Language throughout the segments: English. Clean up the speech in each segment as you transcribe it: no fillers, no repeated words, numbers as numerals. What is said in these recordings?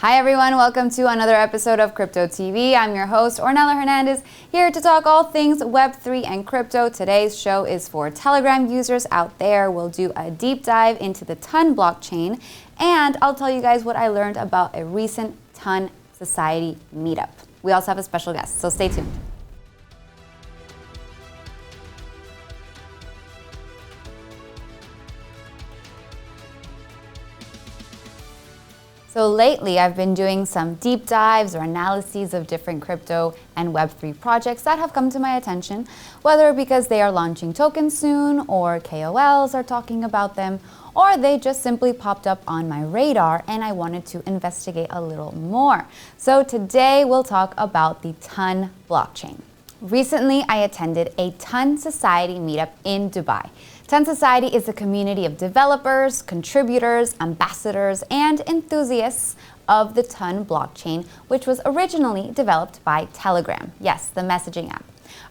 Hi everyone, welcome to another episode of Crypto TV. I'm your host, Ornella Hernandez, here to talk all things Web3 and crypto. Today's show is for Telegram users out there. We'll do a deep dive into the TON blockchain, and I'll tell you guys what I learned about a recent TON Society Meetup. We also have a special guest, so stay tuned. So lately, I've been doing some deep dives or analyses of different crypto and Web3 projects that have come to my attention, whether because they are launching tokens soon, or KOLs are talking about them, or they just simply popped up on my radar and I wanted to investigate a little more. So today we'll talk about the TON blockchain. Recently, I attended a TON Society meetup in Dubai. TON Society is a community of developers, contributors, ambassadors, and enthusiasts of the TON blockchain, which was originally developed by Telegram. Yes, the messaging app.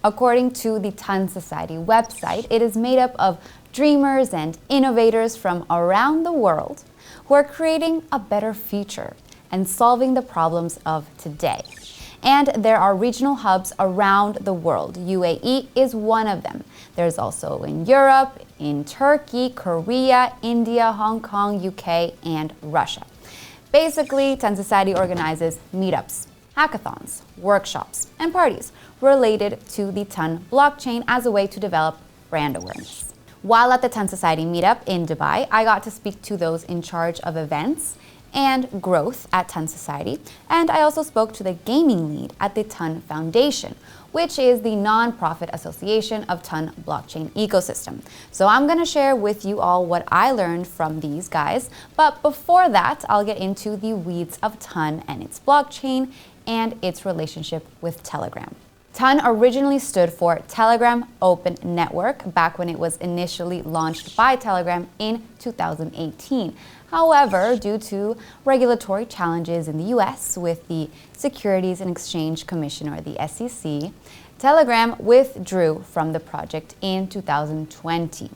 According to the TON Society website, it is made up of dreamers and innovators from around the world who are creating a better future and solving the problems of today. And there are regional hubs around the world. UAE is one of them. There's also in Europe, in Turkey, Korea, India, Hong Kong, UK, and Russia. Basically, TON Society organizes meetups, hackathons, workshops, and parties related to the TON blockchain as a way to develop brand awareness. While at the TON Society meetup in Dubai, I got to speak to those in charge of events and growth at TON Society, and I also spoke to the gaming lead at the TON Foundation, which is the non-profit association of TON blockchain ecosystem. So I'm going to share with you all what I learned from these guys, but before that, I'll get into the weeds of TON and its blockchain and its relationship with Telegram. TON originally stood for Telegram Open Network back when it was initially launched by Telegram in 2018. However, due to regulatory challenges in the US with the Securities and Exchange Commission, or the SEC, Telegram withdrew from the project in 2020,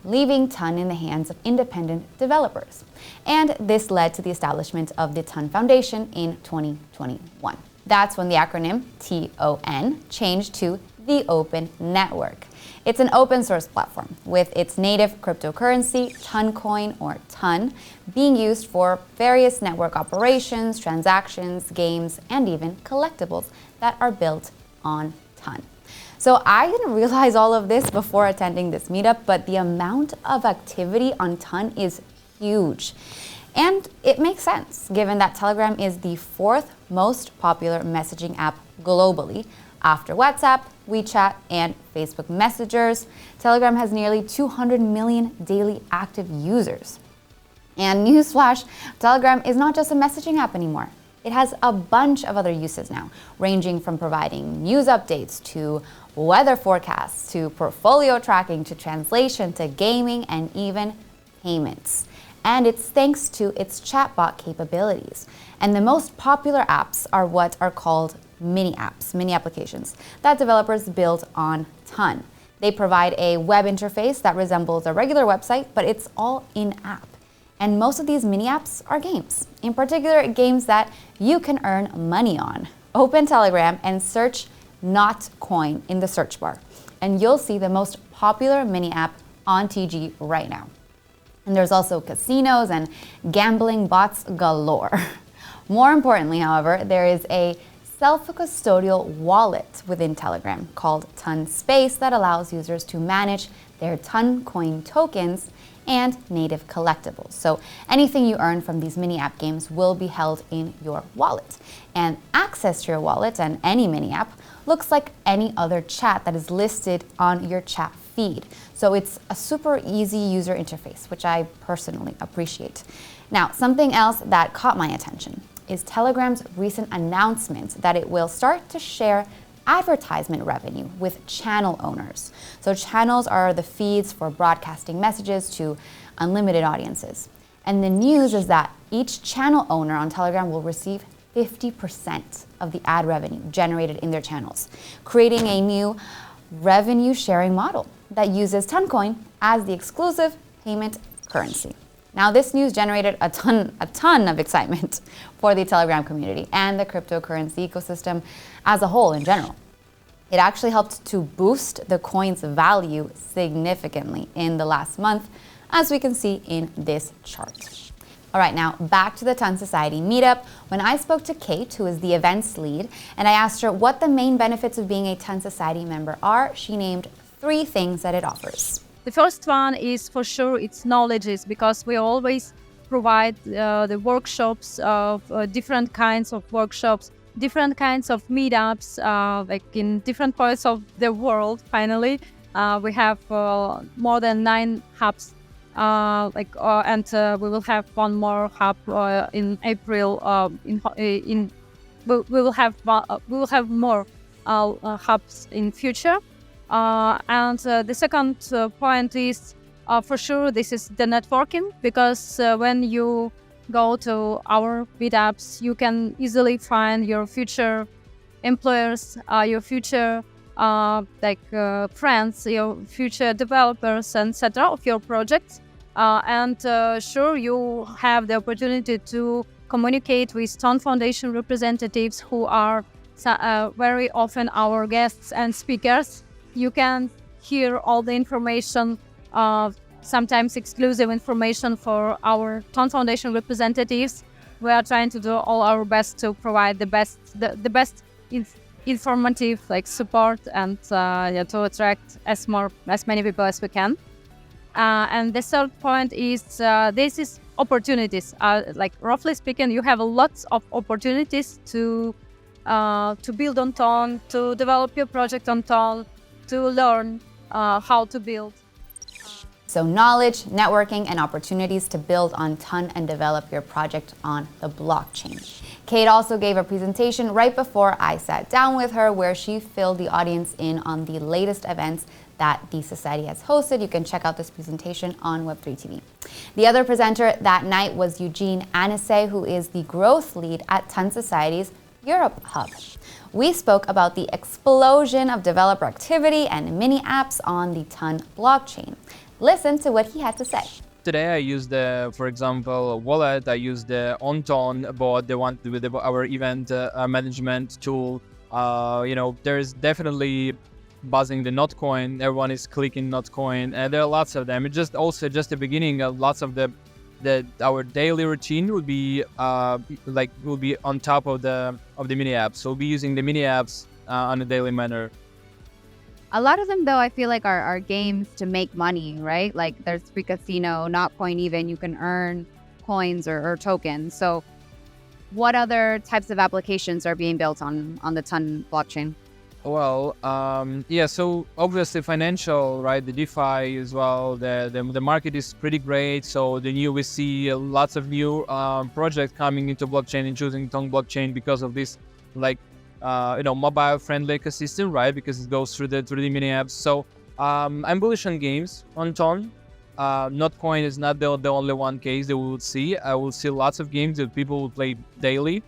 leaving TON in the hands of independent developers. And this led to the establishment of the TON Foundation in 2021. That's when the acronym TON changed to the Open Network. It's an open source platform with its native cryptocurrency, TONcoin or TON, being used for various network operations, transactions, games, and even collectibles that are built on TON. So I didn't realize all of this before attending this meetup, but the amount of activity on TON is huge. And it makes sense, given that Telegram is the fourth most popular messaging app globally. After WhatsApp, WeChat, and Facebook Messengers, Telegram has nearly 200 million daily active users. And newsflash, Telegram is not just a messaging app anymore. It has a bunch of other uses now, ranging from providing news updates to weather forecasts, to portfolio tracking, to translation, to gaming, and even payments. And it's thanks to its chatbot capabilities. And the most popular apps are what are called mini apps, mini applications, that developers build on TON. They provide a web interface that resembles a regular website, but it's all in-app. And most of these mini apps are games, in particular games that you can earn money on. Open Telegram and search NotCoin in the search bar, and you'll see the most popular mini app on TG right now. And there's also casinos and gambling bots galore. More importantly, however, there is a self-custodial wallet within Telegram called TON Space that allows users to manage their TONcoin tokens and native collectibles. So anything you earn from these mini app games will be held in your wallet. And access to your wallet and any mini app looks like any other chat that is listed on your chat feed. So it's a super easy user interface, which I personally appreciate. Now, something else that caught my attention is Telegram's recent announcement that it will start to share advertisement revenue with channel owners. So channels are the feeds for broadcasting messages to unlimited audiences. And the news is that each channel owner on Telegram will receive 50% of the ad revenue generated in their channels, creating a new revenue sharing model that uses TONcoin as the exclusive payment currency. Now, this news generated a ton of excitement for the Telegram community and the cryptocurrency ecosystem as a whole in general. It actually helped to boost the coin's value significantly in the last month, as we can see in this chart. All right, now back to the Ton Society Meetup. When I spoke to Kate, who is the events lead, and I asked her what the main benefits of being a Ton Society member are, she named 3 things that it offers. The first one is for sure it's knowledge, because we always provide the workshops of different kinds of workshops, different kinds of meetups, like in different parts of the world. Finally, we have more than 9 hubs, and we will have one more hub in April. We will have more hubs in future. And the second point is for sure this is the networking, because when you go to our meetups, you can easily find your future employers, your future friends, your future developers, etc. of your projects. Sure, you have the opportunity to communicate with Ton Foundation representatives who are very often our guests and speakers. You can hear all the information, sometimes exclusive information for our Ton Foundation representatives. We are trying to do all our best to provide the best informative support and to attract as many people as we can. And the third point is this is opportunities. Roughly speaking, you have lots of opportunities to build on Ton, to develop your project on Ton, to learn how to build. So knowledge, networking, and opportunities to build on Ton and develop your project on the blockchain. Kate also gave a presentation right before I sat down with her, where she filled the audience in on the latest events that the Society has hosted. You can check out this presentation on Web3 TV. The other presenter that night was Eugene Anise, who is the growth lead at Ton Society's Europe Hub. We spoke about the explosion of developer activity and mini apps on the Ton blockchain. Listen to what he had to say. Today I used, for example, wallet. I used the OnTon bot, the one with our event management tool. There's definitely buzzing the Notcoin. Everyone is clicking Notcoin, and there are lots of them. It's just the beginning. Lots of our daily routine will be on top of the mini apps. So we'll be using the mini apps on a daily manner. A lot of them, though, I feel like are games to make money, right? Like there's Free Casino, Notcoin even, you can earn coins or tokens. So what other types of applications are being built on the Ton blockchain? Well, so obviously financial, right? The DeFi as well. The market is pretty great. So we see lots of new projects coming into blockchain and choosing Ton blockchain because of this, mobile-friendly ecosystem, right? Because it goes through the mini apps. So I'm bullish on games on Ton. Notcoin is not the only one case that we will see. I will see lots of games that people will play daily.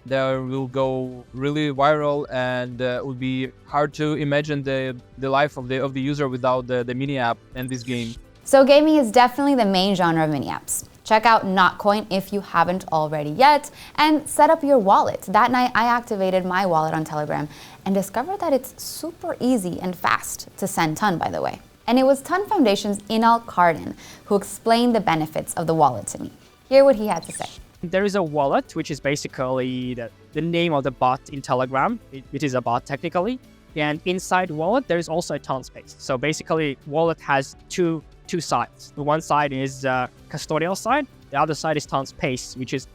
That will go really viral, and it will be hard to imagine the life of the user without the mini app and this game. So gaming is definitely the main genre of mini apps. Check out Notcoin if you haven't already yet, and set up your wallet. That night I activated my wallet on Telegram and discovered that it's super easy and fast to send Ton, by the way. And it was Ton Foundation's Inal Cardin who explained the benefits of the wallet to me. Hear what he had to say. There is a wallet, which is basically the name of the bot in Telegram. It is a bot technically. And inside wallet, there is also a Ton space. So basically, wallet has two sides. The one side is custodial side. The other side is Ton space, which is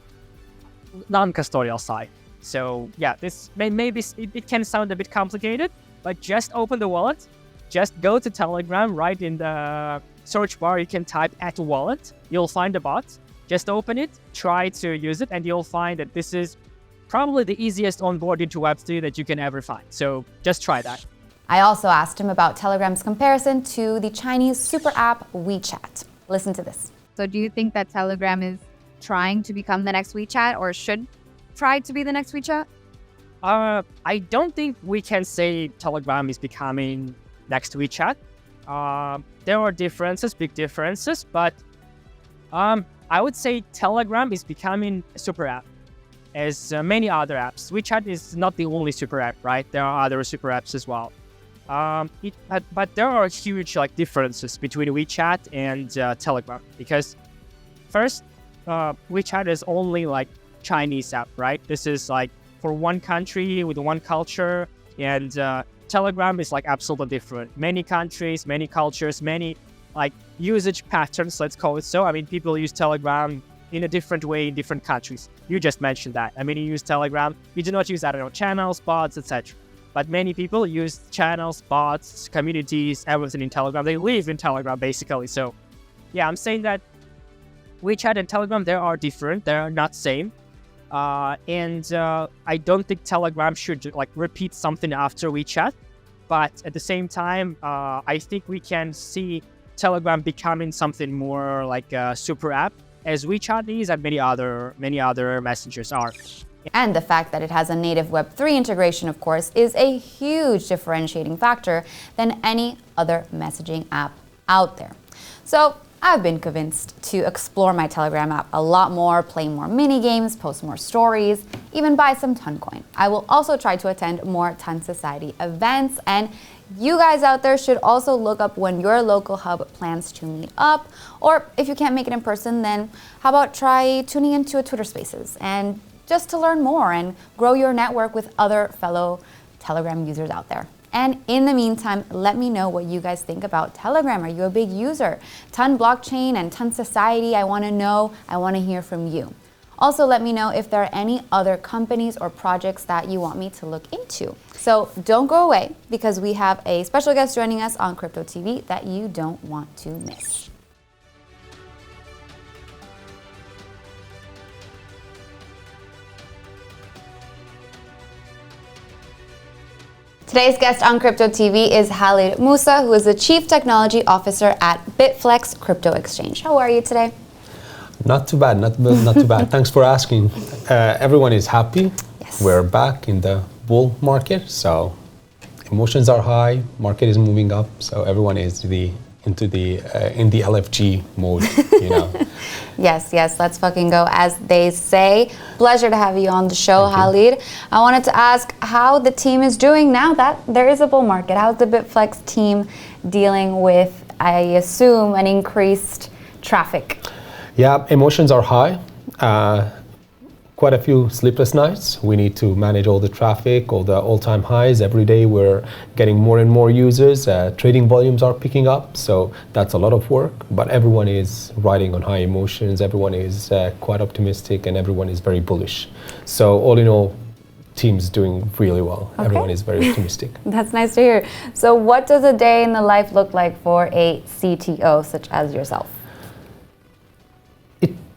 non-custodial side. So yeah, this maybe it can sound a bit complicated, but just open the wallet. Just go to Telegram, right in the search bar, you can type @wallet. You'll find the bot. Just open it, try to use it, and you'll find that this is probably the easiest onboard into Web3 that you can ever find. So just try that. I also asked him about Telegram's comparison to the Chinese super app WeChat. Listen to this. So do you think that Telegram is trying to become the next WeChat, or should try to be the next WeChat? I don't think we can say Telegram is becoming next WeChat. There are differences, big differences, but I would say Telegram is becoming a super app, as many other apps. WeChat is not the only super app, right? There are other super apps as well. But there are huge differences between WeChat and Telegram, because first, WeChat is only Chinese app, right? This is for one country with one culture, and Telegram is absolutely different. Many countries, many cultures, many usage patterns, let's call it so. I mean, people use Telegram in a different way in different countries. You just mentioned that. I mean, you use Telegram, you do not use, I don't know, channels, bots, etc. But many people use channels, bots, communities, everything in Telegram. They live in Telegram, basically. So, yeah, I'm saying that WeChat and Telegram, they are different. They are not same. And I don't think Telegram should repeat something after WeChat. But at the same time, I think we can see Telegram becoming something more like a super app, as WeChat is and many other messengers are. And the fact that it has a native Web3 integration, of course, is a huge differentiating factor than any other messaging app out there. So I've been convinced to explore my Telegram app a lot more, play more mini games, post more stories, even buy some Toncoin. I will also try to attend more Ton Society events, and you guys out there should also look up when your local hub plans to meet up, or if you can't make it in person, then how about try tuning into a Twitter Spaces, and just to learn more and grow your network with other fellow Telegram users out there. And in the meantime, let me know what you guys think about Telegram. Are you a big user? Ton Blockchain and Ton Society, I want to know. I want to hear from you. Also, let me know if there are any other companies or projects that you want me to look into. So don't go away, because we have a special guest joining us on Crypto TV that you don't want to miss. Today's guest on Crypto TV is Halid Musa, who is the Chief Technology Officer at Bitflex Crypto Exchange. How are you today? Not too bad, not too bad. Thanks for asking. Everyone is happy. Yes. We're back in the bull market, so emotions are high, market is moving up, so everyone is in the LFG mode, you know. Yes, let's fucking go, as they say. Pleasure to have you on the show, Halid. I wanted to ask how the team is doing now that there is a bull market. How's the Bitflex team dealing with, I assume, an increased traffic? Yeah, emotions are high. Quite a few sleepless nights. We need to manage all the traffic, all the all-time highs. Every day we're getting more and more users. Trading volumes are picking up, so that's a lot of work. But everyone is riding on high emotions. Everyone is quite optimistic, and everyone is very bullish. So all in all, team's doing really well. Okay. Everyone is very optimistic. That's nice to hear. So what does a day in the life look like for a CTO such as yourself?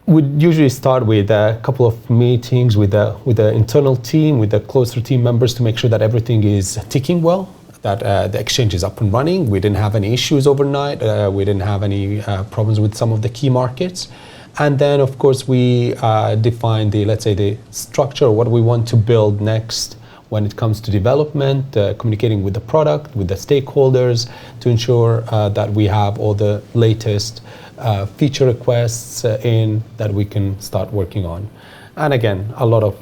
Would usually start with a couple of meetings with the internal team, with the closer team members, to make sure that everything is ticking well, that the exchange is up and running. We didn't have any issues overnight. We didn't have any problems with some of the key markets. And then, of course, we define the structure, what we want to build next when it comes to development, communicating with the product, with the stakeholders, to ensure that we have all the latest feature requests in that we can start working on. And again, a lot of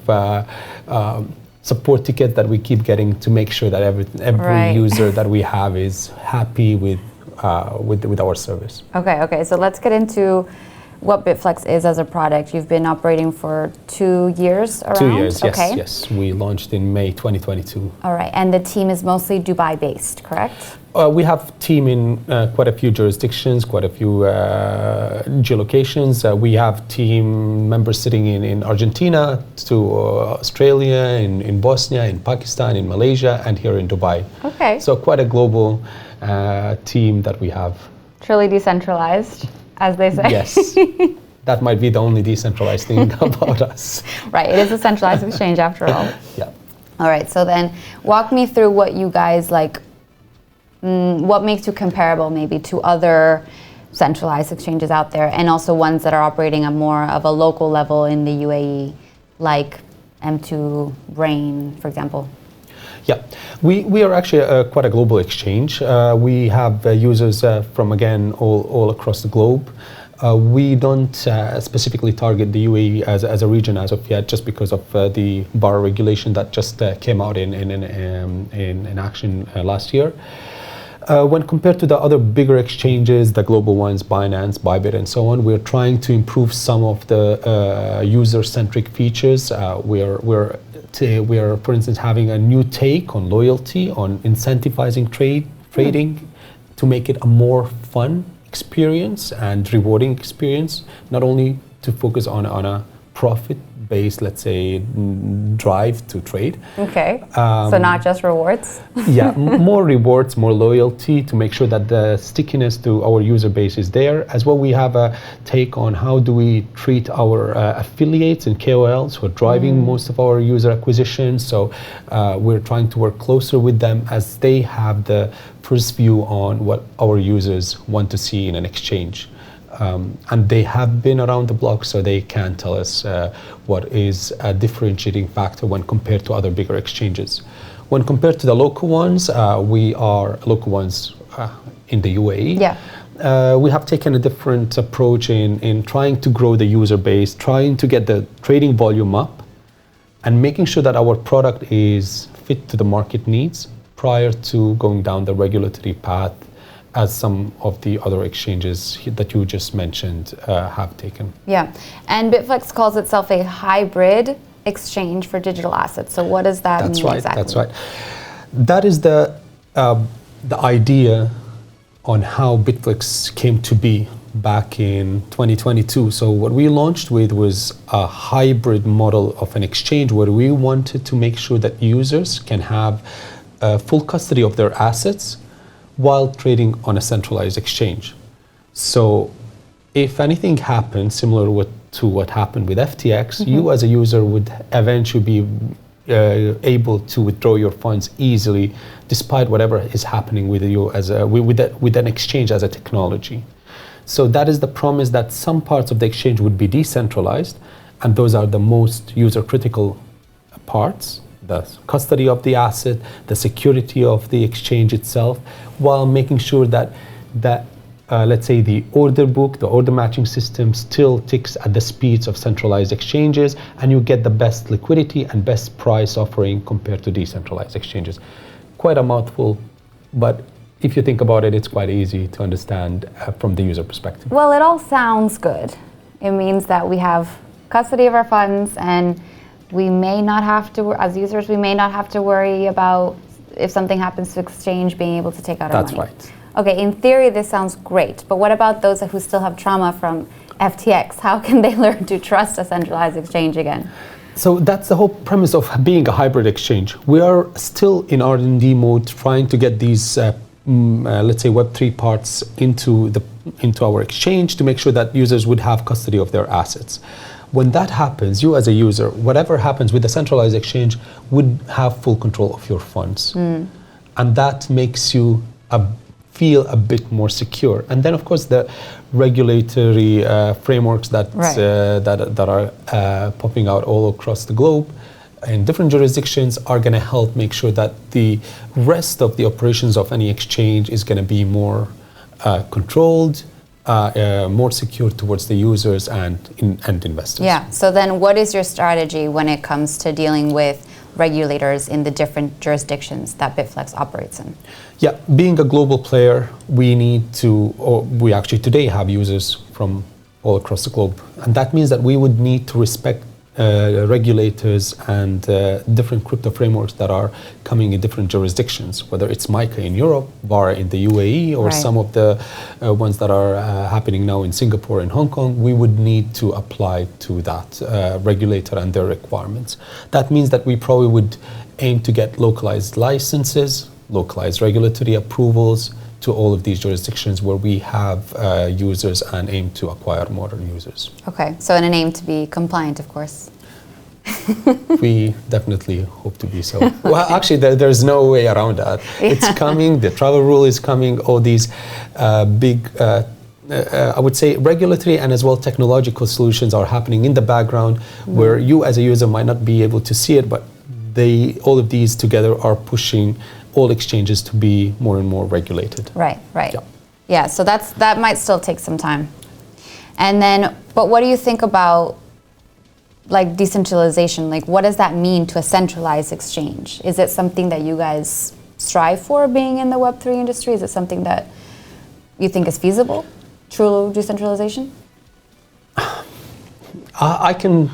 support tickets that we keep getting to make sure that every user that we have is happy with our service. Okay, so let's get into what Bitflex is as a product. You've been operating for 2 years around? 2 years, okay. yes. We launched in May 2022. All right, and the team is mostly Dubai-based, correct? We have team in quite a few jurisdictions, quite a few geolocations. We have team members sitting in Argentina, to Australia, in Bosnia, in Pakistan, in Malaysia, and here in Dubai. Okay. So quite a global team that we have. Truly decentralized, as they say. Yes. That might be the only decentralized thing about us. Right, it is a centralized exchange after all. Yeah. All right, so then walk me through what you guys what makes you comparable maybe to other centralized exchanges out there, and also ones that are operating at more of a local level in the UAE, like M2 Brain, for example. Yeah, we are actually quite a global exchange. We have users from, again, all across the globe. We don't specifically target the UAE as a region as of yet, just because of the bar regulation that just came out in action last year. When compared to the other bigger exchanges, the global ones, Binance, Bybit, and so on, we're trying to improve some of the user-centric features. We are, for instance, having a new take on loyalty, on incentivizing trading, to make it a more fun experience and rewarding experience, not only to focus on a profit-based, let's say, drive to trade. Okay, so not just rewards? Yeah, more rewards, more loyalty, to make sure that the stickiness to our user base is there. As well, we have a take on how do we treat our affiliates and KOLs who are driving most of our user acquisition. So we're trying to work closer with them, as they have the first view on what our users want to see in an exchange. And they have been around the block, so they can tell us what is a differentiating factor when compared to other bigger exchanges. When compared to the local ones, we are local ones in the UAE. Yeah. We have taken a different approach in trying to grow the user base, trying to get the trading volume up, and making sure that our product is fit to the market needs prior to going down the regulatory path, as some of the other exchanges that you just mentioned have taken. Yeah, and Bitflex calls itself a hybrid exchange for digital assets. So what does that mean exactly? That's right. That is the idea on how Bitflex came to be back in 2022. So what we launched with was a hybrid model of an exchange, where we wanted to make sure that users can have full custody of their assets while trading on a centralized exchange. So if anything happens similar to what happened with FTX, you as a user would eventually be able to withdraw your funds easily, despite whatever is happening with you as with an exchange as a technology. So that is the promise, that some parts of the exchange would be decentralized, and those are the most user-critical parts: the custody of the asset, the security of the exchange itself, while making sure that let's say the order book, the order matching system still ticks at the speeds of centralized exchanges, and you get the best liquidity and best price offering compared to decentralized exchanges. Quite a mouthful, but if you think about it, it's quite easy to understand from the user perspective. Well, it all sounds good. It means that we have custody of our funds, and we may not have to, as users, we may not have to worry about if something happens to exchange being able to take out our money. That's right. Okay, in theory, this sounds great, but what about those who still have trauma from FTX? How can they learn to trust a centralized exchange again? So that's the whole premise of being a hybrid exchange. We are still in R&D mode, trying to get these, let's say, Web3 parts into our exchange, to make sure that users would have custody of their assets. When that happens, you as a user, whatever happens with the centralized exchange, would have full control of your funds. And that makes you feel a bit more secure. And then, of course, the regulatory frameworks that are popping out all across the globe in different jurisdictions are going to help make sure that the rest of the operations of any exchange is going to be more controlled, more secure towards the users and investors. Yeah, so then what is your strategy when it comes to dealing with regulators in the different jurisdictions that Bitflex operates in? Yeah, being a global player, we actually today have users from all across the globe. And that means that we would need to respect regulators and different crypto frameworks that are coming in different jurisdictions, whether it's MiCA in Europe, VARA in the UAE, or some of the ones that are happening now in Singapore and Hong Kong. We would need to apply to that regulator and their requirements. That means that we probably would aim to get localized licenses, localized regulatory approvals to all of these jurisdictions where we have users, and aim to acquire more users. Okay, so in an aim to be compliant, of course. We definitely hope to be so. Well, actually, there's no way around that. Yeah. It's coming, the travel rule is coming, all these big, I would say, regulatory and as well technological solutions are happening in the background, where you as a user might not be able to see it, but all of these together are pushing all exchanges to be more and more regulated. Right. Yeah, so that might still take some time. And then, but what do you think about like decentralization? Like, what does that mean to a centralized exchange? Is it something that you guys strive for, being in the Web3 industry? Is it something that you think is feasible? True decentralization? I can.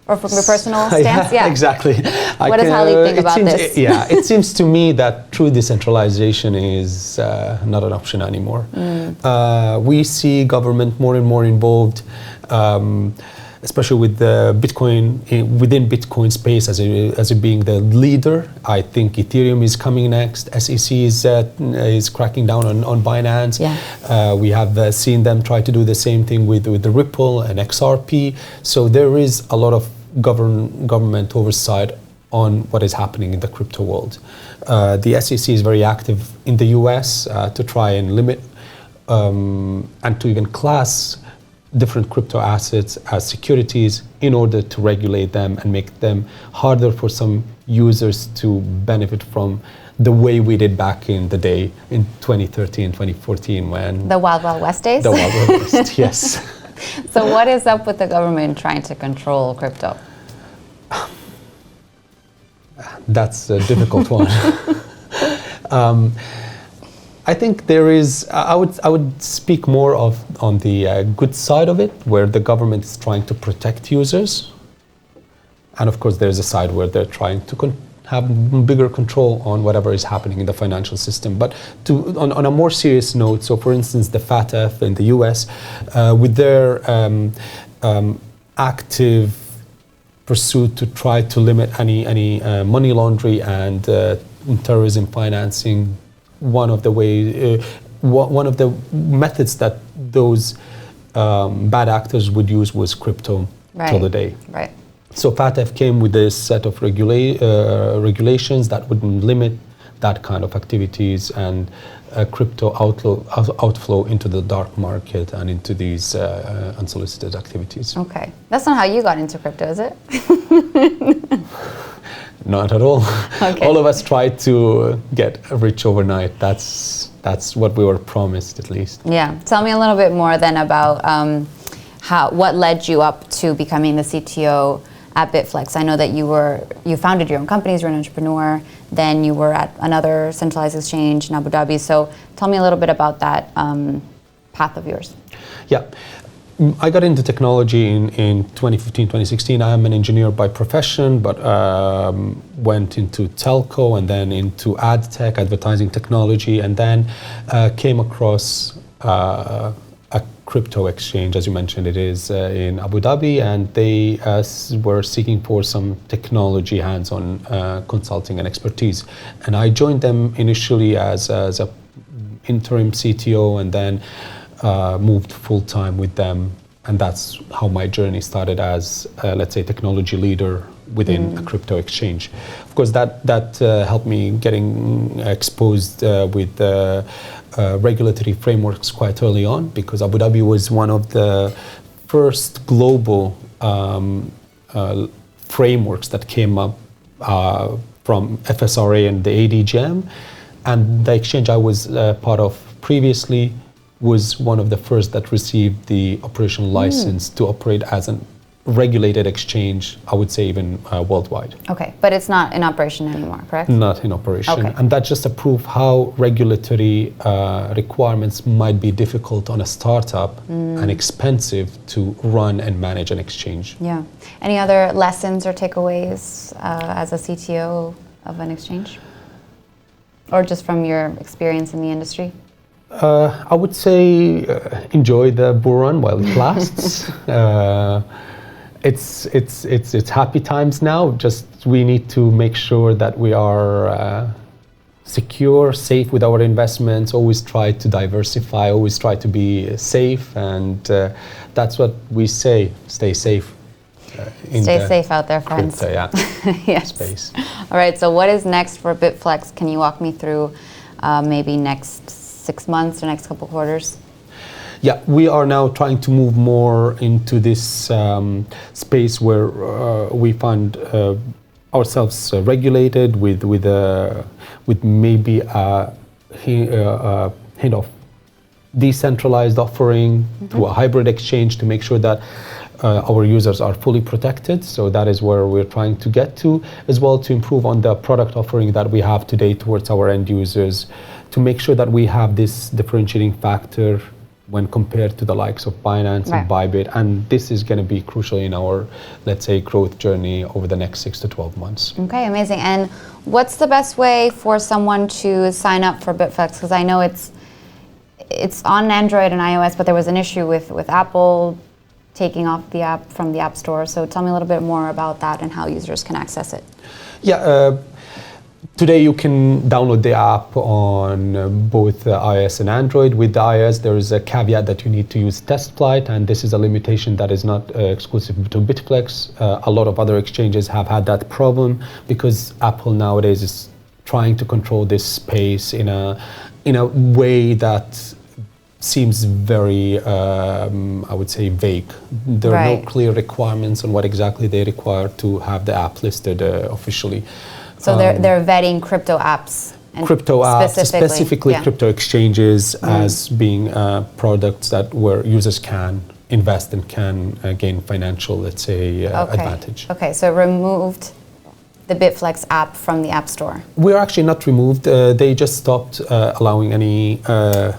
Or from your personal stance? Yeah. Exactly. What does Halid think about this? Yeah, it seems to me that true decentralization is not an option anymore. We see government more and more involved, especially with the Bitcoin, within Bitcoin space as it being the leader. I think Ethereum is coming next. SEC is cracking down on Binance. Yeah. We have seen them try to do the same thing with the Ripple and XRP. So there is a lot of government oversight on what is happening in the crypto world. The SEC is very active in the US to try and limit and to even class different crypto assets as securities in order to regulate them and make them harder for some users to benefit from the way we did back in the day in 2013, 2014 when... The Wild Wild West days? The Wild Wild West, yes. So what is up with the government trying to control crypto? That's a difficult one. I think there is. I would speak more on the good side of it, where the government is trying to protect users, and of course there's a side where they're trying to have bigger control on whatever is happening in the financial system. But on a more serious note, so for instance, the FATF in the US, with their active pursuit to try to limit any money laundering and terrorism financing, one of the methods that those bad actors would use was crypto till the day. Right. So FATF came with this set of regulations that would limit that kind of activities and crypto outflow into the dark market and into these unsolicited activities. Okay. That's not how you got into crypto, is it? Not at all. Okay. All of us tried to get rich overnight. That's what we were promised, at least. Yeah. Tell me a little bit more then about what led you up to becoming the CTO at Bitflex. I know that you founded your own companies, you're an entrepreneur, then you were at another centralized exchange in Abu Dhabi. So tell me a little bit about that path of yours. Yeah. I got into technology in 2015, 2016. I am an engineer by profession, but went into telco and then into ad tech, advertising technology, and then came across a crypto exchange, as you mentioned. It is in Abu Dhabi, and they were seeking for some technology hands-on consulting and expertise. And I joined them initially as a interim CTO, and then moved full-time with them, and that's how my journey started as, let's say, technology leader within a crypto exchange. Of course, that helped me getting exposed with regulatory frameworks quite early on, because Abu Dhabi was one of the first global frameworks that came up from FSRA and the ADGM, and the exchange I was part of previously was one of the first that received the operational license to operate as a regulated exchange, I would say even worldwide. Okay, but it's not in operation anymore, correct? Not in operation. Okay. And that's just a proof how regulatory requirements might be difficult on a startup and expensive to run and manage an exchange. Yeah. Any other lessons or takeaways as a CTO of an exchange? Or just from your experience in the industry? I would say enjoy the bull run while it lasts. It's happy times now. Just we need to make sure that we are secure, safe with our investments. Always try to diversify. Always try to be safe, and that's what we say. Stay safe. Stay safe out there, friends. Crypto, yes. Space. All right. So what is next for Bitflex? Can you walk me through maybe next 6 months or next couple quarters? Yeah, we are now trying to move more into this space where we find ourselves regulated with maybe a hint of decentralized offering through a hybrid exchange to make sure that our users are fully protected. So that is where we're trying to get to, as well to improve on the product offering that we have today towards our end users, to make sure that we have this differentiating factor when compared to the likes of Binance and Bybit. And this is going to be crucial in our, let's say, growth journey over the next 6 to 12 months. Okay, amazing. And what's the best way for someone to sign up for Bitflex? Because I know it's on Android and iOS, but there was an issue with Apple taking off the app from the App Store. So tell me a little bit more about that and how users can access it. Yeah. Today you can download the app on both iOS and Android. With the iOS, there is a caveat that you need to use test flight, and this is a limitation that is not exclusive to Bitflex. A lot of other exchanges have had that problem because Apple nowadays is trying to control this space in a way that seems very, I would say, vague. There are no clear requirements on what exactly they require to have the app listed officially. So they're vetting crypto apps. And crypto apps, specifically crypto exchanges, as being products that where users can invest and can gain financial, let's say, advantage. Okay, so removed the Bitflex app from the App Store. We're actually not removed. They just stopped allowing any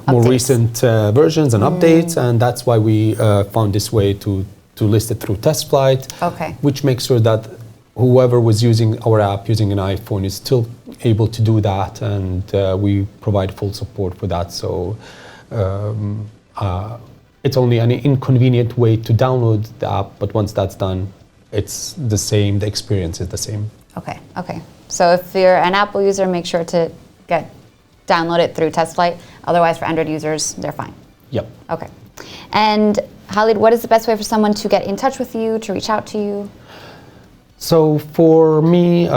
more recent versions and updates, and that's why we found this way to list it through test flight, which makes sure that whoever was using our app using an iPhone is still able to do that, and we provide full support for that. So it's only an inconvenient way to download the app, but once that's done, it's the same, the experience is the same. Okay. So if you're an Apple user, make sure to download it through test flight. Otherwise, for Android users, they're fine. Yep. Okay. And Halid, what is the best way for someone to get in touch with you, to reach out to you? So for me,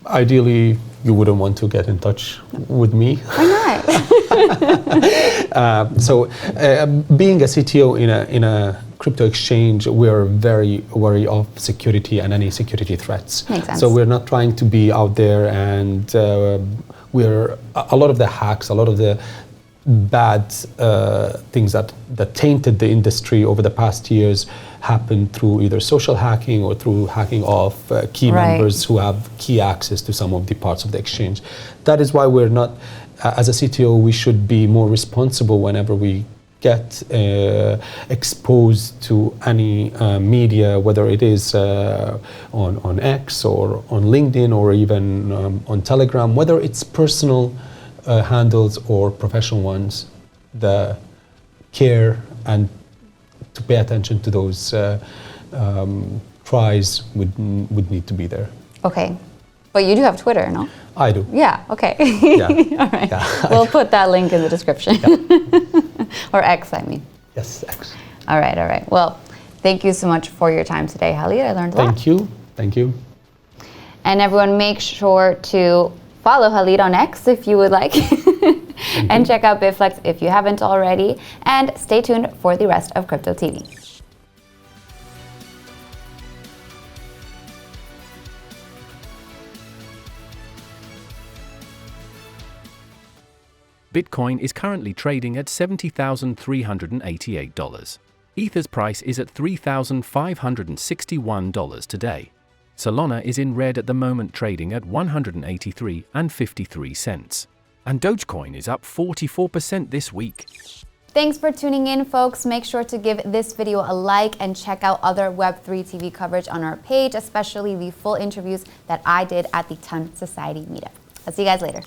ideally, you wouldn't want to get in touch with me. Why not? Being a CTO in a crypto exchange, we're very wary of security and any security threats. Makes sense. So we're not trying to be out there, and we're a lot of the hacks, a lot of the bad things that tainted the industry over the past years happened through either social hacking or through hacking of key members who have key access to some of the parts of the exchange. That is why we're not, as a CTO, we should be more responsible whenever we get exposed to any media, whether it is on X or on LinkedIn or even on Telegram, whether it's personal handles or professional ones. The care and to pay attention to those tries would need to be there. Okay. But you do have Twitter, no? I do. Yeah, okay. Yeah. All right. Yeah. We'll put that link in the description. Or X, I mean. Yes, X. All right. Well, thank you so much for your time today, Halid. I learned a lot. Thank you. And everyone, make sure to follow Halid on X if you would like. And check out Bitflex if you haven't already. And stay tuned for the rest of Crypto TV. Bitcoin is currently trading at $70,388. Ether's price is at $3,561 today. Solana is in red at the moment, trading at $183.53. And Dogecoin is up 44% this week. Thanks for tuning in, folks. Make sure to give this video a like and check out other Web3 TV coverage on our page, especially the full interviews that I did at the Ton Society Meetup. I'll see you guys later.